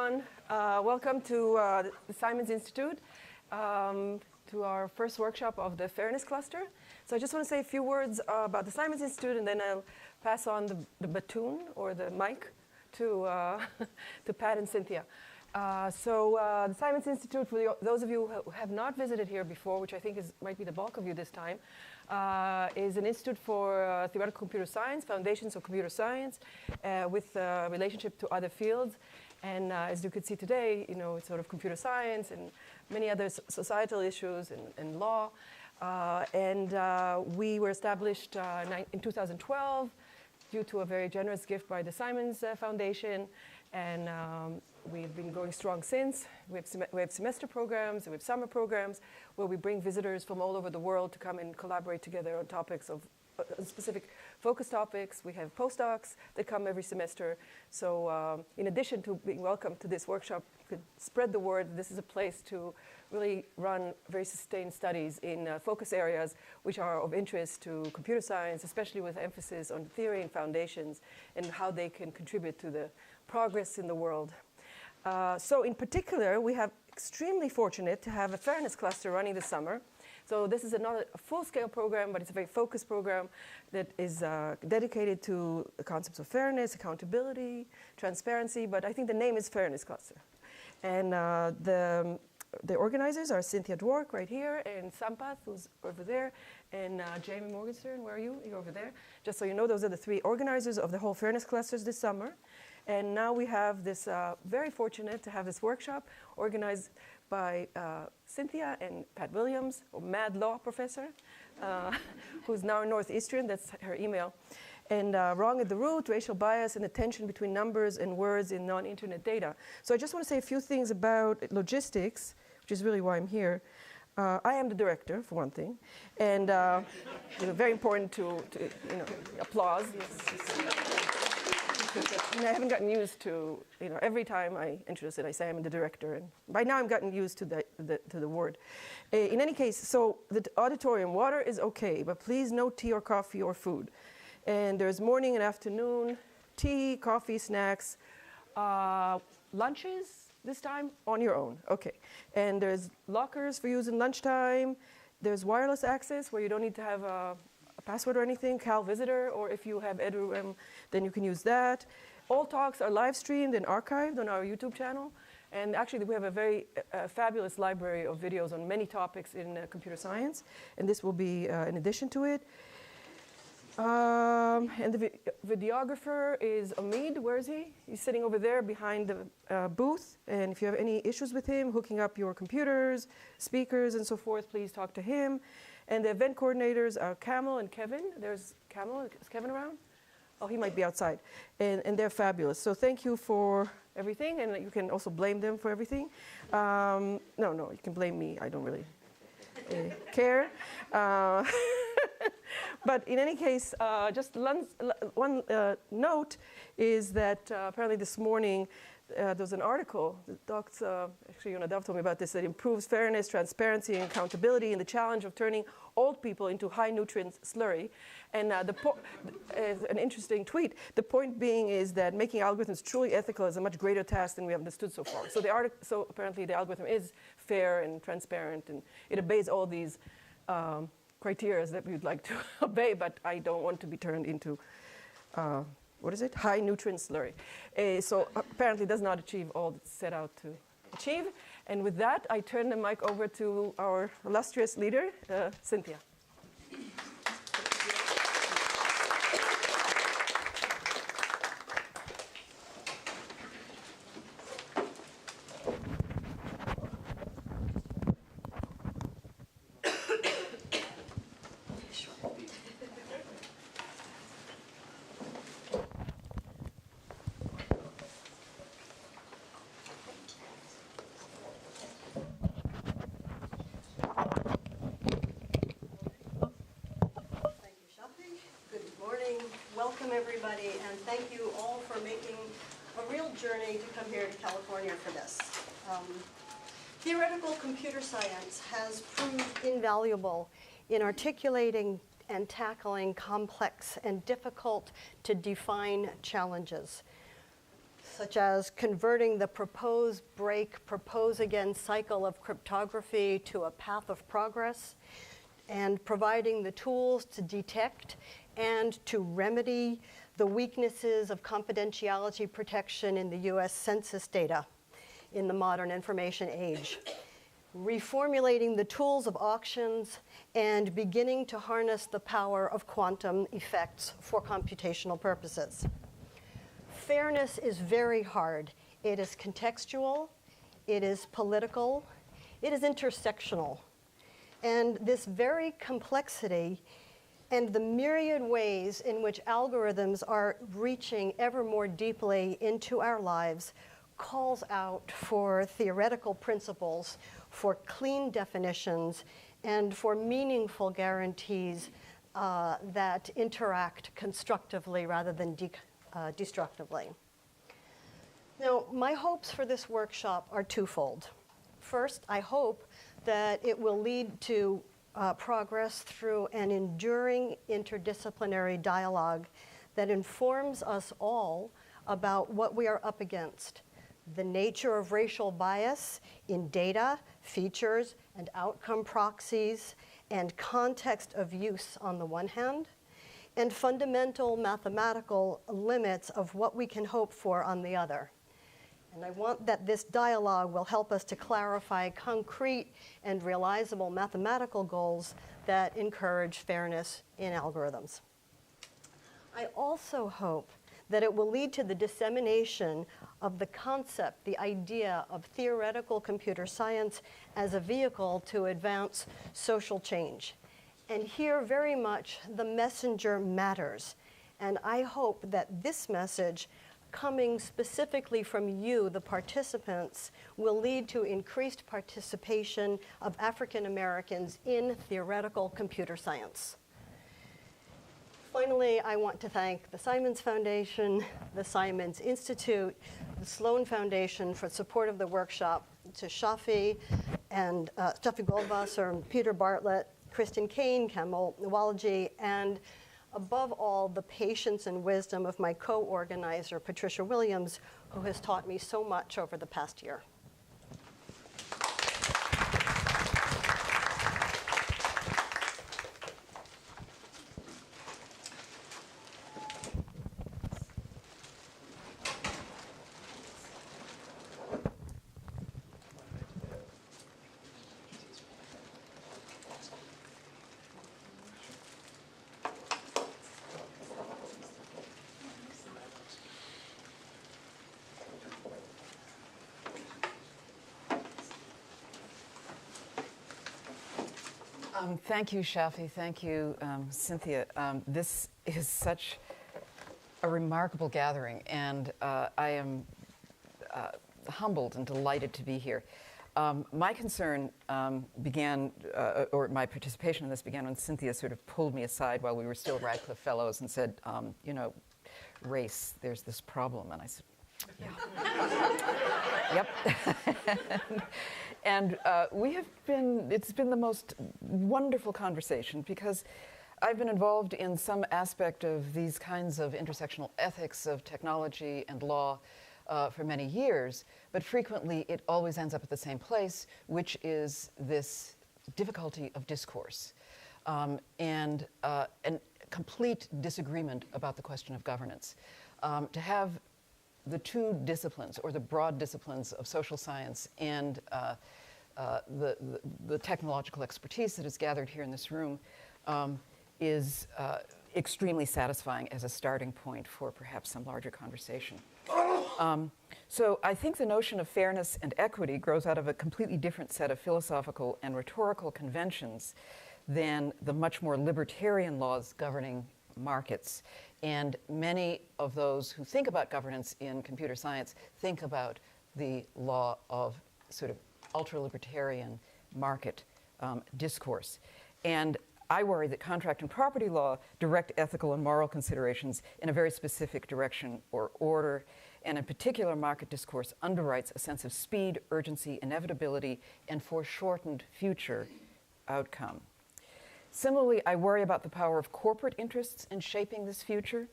everyone. Welcome to the Simons Institute, to our first workshop of the Fairness Cluster. So I just want to say a few words about the Simons Institute, and then I'll pass on the baton or the mic to, to Pat and Cynthia. The Simons Institute, for those of you who have not visited here before, which I think might be the bulk of you this time, is an institute for theoretical computer science, foundations of computer science, with relationship to other fields. And as you could see today, it's sort of computer science and many other societal issues and law. We were established in 2012 due to a very generous gift by the Simons Foundation. And we've been going strong since. We have semester programs, we have summer programs where we bring visitors from all over the world to come and collaborate together on topics of specific focus topics. We have postdocs that come every semester. So in addition to being welcome to this workshop, you could spread the word. This is a place to really run very sustained studies in focus areas which are of interest to computer science, especially with emphasis on theory and foundations and how they can contribute to the progress in the world. So in particular, we have extremely fortunate to have a fairness cluster running this summer. So this is not a full-scale program, but it's a very focused program that is dedicated to the concepts of fairness, accountability, transparency, but I think the name is Fairness Cluster. And the organizers are Cynthia Dwork right here, and Sampath, who's over there, and Jamie Morgenstern, where are you? You're over there. Just so you know, those are the three organizers of the whole Fairness Clusters this summer. And now we have this, very fortunate to have this workshop organized by Cynthia and Pat Williams, a mad law professor, who's now in Northeastern, that's her email. And wrong at the root, racial bias and the tension between numbers and words in non-internet data. So I just want to say a few things about logistics, which is really why I'm here. I am the director, for one thing, and very important to applause. Yes. I haven't gotten used to, every time I introduce it, I say I'm the director, and by now I've gotten used to the word. In any case, so the auditorium, water is okay, but please no tea or coffee or food. And there's morning and afternoon tea, coffee, snacks, lunches this time on your own. Okay. And there's lockers for using lunchtime. There's wireless access where you don't need to have a password or anything, Cal Visitor, or if you have Edu, then you can use that. All talks are live streamed and archived on our YouTube channel. And actually, we have a very fabulous library of videos on many topics in computer science. And this will be in addition to it. And the videographer is Omid. Where is he? He's sitting over there behind the booth. And if you have any issues with him, hooking up your computers, speakers, and so forth, please talk to him. And the event coordinators are Camel and Kevin. There's Camel. Is Kevin around? Oh, he might be outside. And they're fabulous. So thank you for everything. And you can also blame them for everything. No, you can blame me. I don't really care. But in any case, just one note is that apparently this morning there was an article, actually Yonadav told me about this, that improves fairness, transparency, and accountability in the challenge of turning old people into high-nutrient slurry. And an interesting tweet. The point being is that making algorithms truly ethical is a much greater task than we have understood so far. So apparently the algorithm is fair and transparent, and it obeys all these criteria that we would like to obey, but I don't want to be turned into, high nutrient slurry. So apparently does not achieve all that's set out to achieve. And with that, I turn the mic over to our illustrious leader, Cynthia. Welcome everybody, and thank you all for making a real journey to come here to California for this. Theoretical computer science has proved invaluable in articulating and tackling complex and difficult to define challenges. such as converting the propose, break, propose again cycle of cryptography to a path of progress, and providing the tools to detect and to remedy the weaknesses of confidentiality protection in the US Census data in the modern information age, reformulating the tools of auctions, and beginning to harness the power of quantum effects for computational purposes. Fairness is very hard. It is contextual, it is political, it is intersectional. And this very complexity and the myriad ways in which algorithms are reaching ever more deeply into our lives calls out for theoretical principles, for clean definitions, and for meaningful guarantees that interact constructively rather than destructively. Now, my hopes for this workshop are twofold. First, I hope that it will lead to progress through an enduring interdisciplinary dialogue that informs us all about what we are up against, the nature of racial bias in data, features, and outcome proxies, and context of use on the one hand, and fundamental mathematical limits of what we can hope for on the other. And I want that this dialogue will help us to clarify concrete and realizable mathematical goals that encourage fairness in algorithms. I also hope that it will lead to the dissemination of the concept, the idea of theoretical computer science as a vehicle to advance social change. And here very much the messenger matters. And I hope that this message, coming specifically from you, the participants, will lead to increased participation of African Americans in theoretical computer science. Finally, I want to thank the Simons Foundation, the Simons Institute, the Sloan Foundation for support of the workshop, to Shafi and Shafi Goldwasser and Peter Bartlett, Kristen Kane, Kamal Nawalji, and above all, the patience and wisdom of my co-organizer, Patricia Williams, who has taught me so much over the past year. Thank you, Shafi. Thank you, Cynthia. This is such a remarkable gathering, and I am humbled and delighted to be here. My concern began, or my participation in this began when Cynthia sort of pulled me aside while we were still Radcliffe Fellows and said, you know, race, there's this problem. And I said, yeah. Yep. And it's been the most wonderful conversation because I've been involved in some aspect of these kinds of intersectional ethics of technology and law for many years, but frequently it always ends up at the same place, which is this difficulty of discourse and complete disagreement about the question of governance. To have the two disciplines, or the broad disciplines of social science and the technological expertise that is gathered here in this room is extremely satisfying as a starting point for perhaps some larger conversation. So I think the notion of fairness and equity grows out of a completely different set of philosophical and rhetorical conventions than the much more libertarian laws governing markets. And many of those who think about governance in computer science think about the law of sort of ultra-libertarian market discourse. And I worry that contract and property law direct ethical and moral considerations in a very specific direction or order, and in particular, market discourse underwrites a sense of speed, urgency, inevitability, and foreshortened future outcome. Similarly, I worry about the power of corporate interests in shaping this future.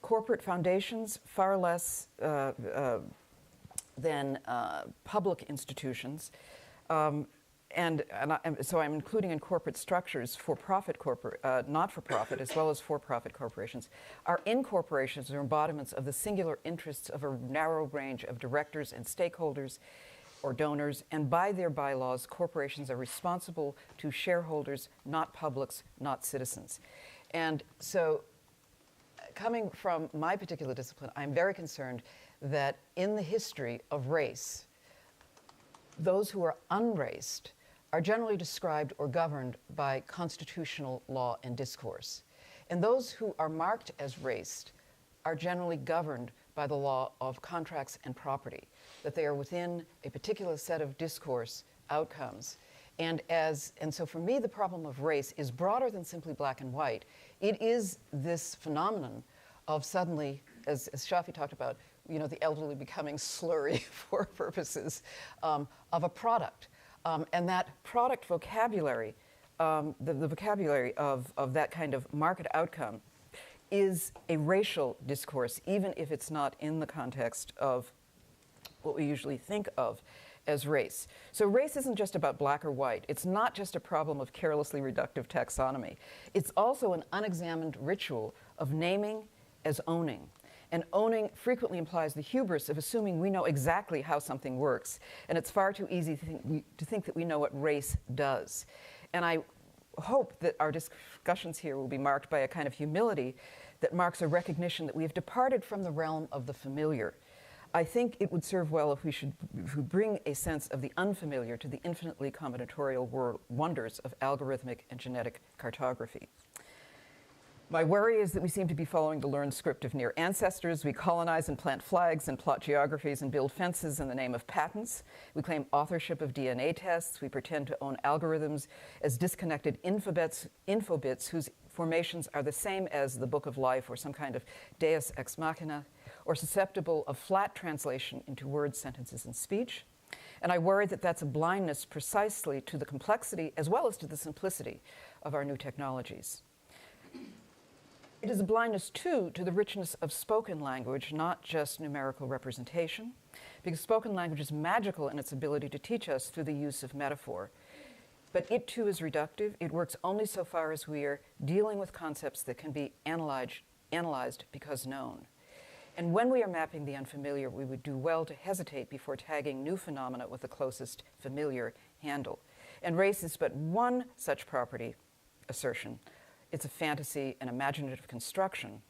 corporate foundations far less than public institutions. So I'm including in corporate structures for-profit, not-for-profit, as well as for-profit corporations. Our incorporations are embodiments of the singular interests of a narrow range of directors and stakeholders or donors, and by their bylaws, corporations are responsible to shareholders, not publics, not citizens. And so, coming from my particular discipline, I'm very concerned that in the history of race, those who are unraced are generally described or governed by constitutional law and discourse. And those who are marked as raced are generally governed by the law of contracts and property, that they are within a particular set of discourse outcomes. And so for me, the problem of race is broader than simply black and white. It is this phenomenon of suddenly, as Shafi talked about, the elderly becoming slurry for purposes of a product. And that product vocabulary, the vocabulary of that kind of market outcome, is a racial discourse, even if it's not in the context of what we usually think of as race. So race isn't just about black or white. It's not just a problem of carelessly reductive taxonomy. It's also an unexamined ritual of naming as owning. And owning frequently implies the hubris of assuming we know exactly how something works. And it's far too easy to think that we know what race does. And I hope that our discussions here will be marked by a kind of humility that marks a recognition that we have departed from the realm of the familiar. I think it would serve well if we bring a sense of the unfamiliar to the infinitely combinatorial wonders of algorithmic and genetic cartography. My worry is that we seem to be following the learned script of near ancestors. We colonize and plant flags and plot geographies and build fences in the name of patents. We claim authorship of DNA tests. We pretend to own algorithms as disconnected infobits whose formations are the same as the Book of Life or some kind of deus ex machina, or susceptible of flat translation into words, sentences, and speech. And I worry that that's a blindness precisely to the complexity as well as to the simplicity of our new technologies. It is a blindness, too, to the richness of spoken language, not just numerical representation, because spoken language is magical in its ability to teach us through the use of metaphor. But it, too, is reductive. It works only so far as we are dealing with concepts that can be analyzed because known. And when we are mapping the unfamiliar, we would do well to hesitate before tagging new phenomena with the closest familiar handle. And race is but one such property assertion. It's a fantasy, an imaginative construction.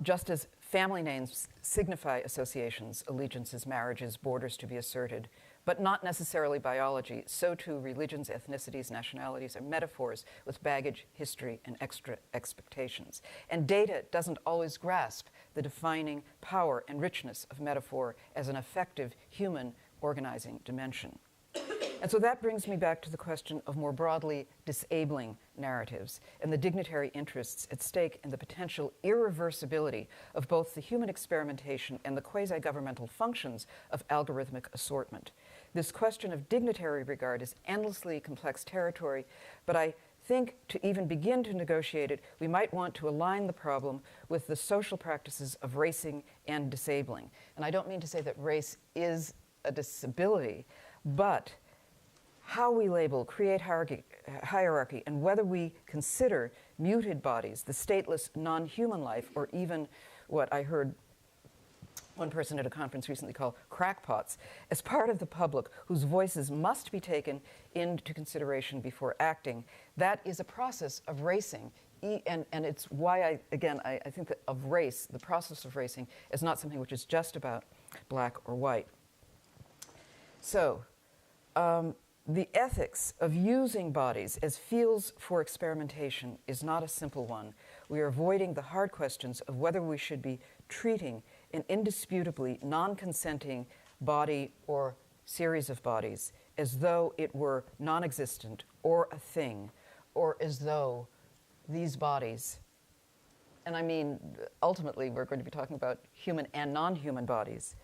Just as family names signify associations, allegiances, marriages, borders to be asserted, but not necessarily biology, so too religions, ethnicities, nationalities are metaphors with baggage, history, and extra expectations. And data doesn't always grasp the defining power and richness of metaphor as an effective human organizing dimension. And so that brings me back to the question of more broadly disabling narratives and the dignitary interests at stake in the potential irreversibility of both the human experimentation and the quasi-governmental functions of algorithmic assortment. This question of dignitary regard is endlessly complex territory, but I think to even begin to negotiate it, we might want to align the problem with the social practices of racing and disabling. And I don't mean to say that race is a disability, but how we label, create hierarchy, and whether we consider muted bodies, the stateless non-human life, or even what I heard one person at a conference recently call crackpots, as part of the public whose voices must be taken into consideration before acting, that is a process of racing. And it's why I think that of race, the process of racing, is not something which is just about black or white. So, the ethics of using bodies as fields for experimentation is not a simple one. We are avoiding the hard questions of whether we should be treating an indisputably non-consenting body or series of bodies as though it were non-existent or a thing, or as though these bodies, and I mean ultimately we're going to be talking about human and non-human bodies,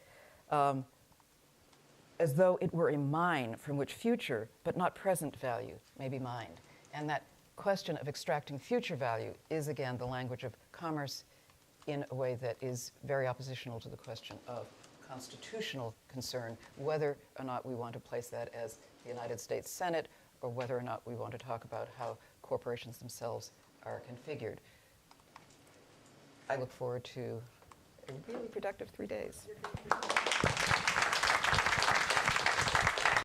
as though it were a mine from which future, but not present value may be mined. And that question of extracting future value is, again, the language of commerce in a way that is very oppositional to the question of constitutional concern, whether or not we want to place that as the United States Senate or whether or not we want to talk about how corporations themselves are configured. I look forward to a really productive 3 days.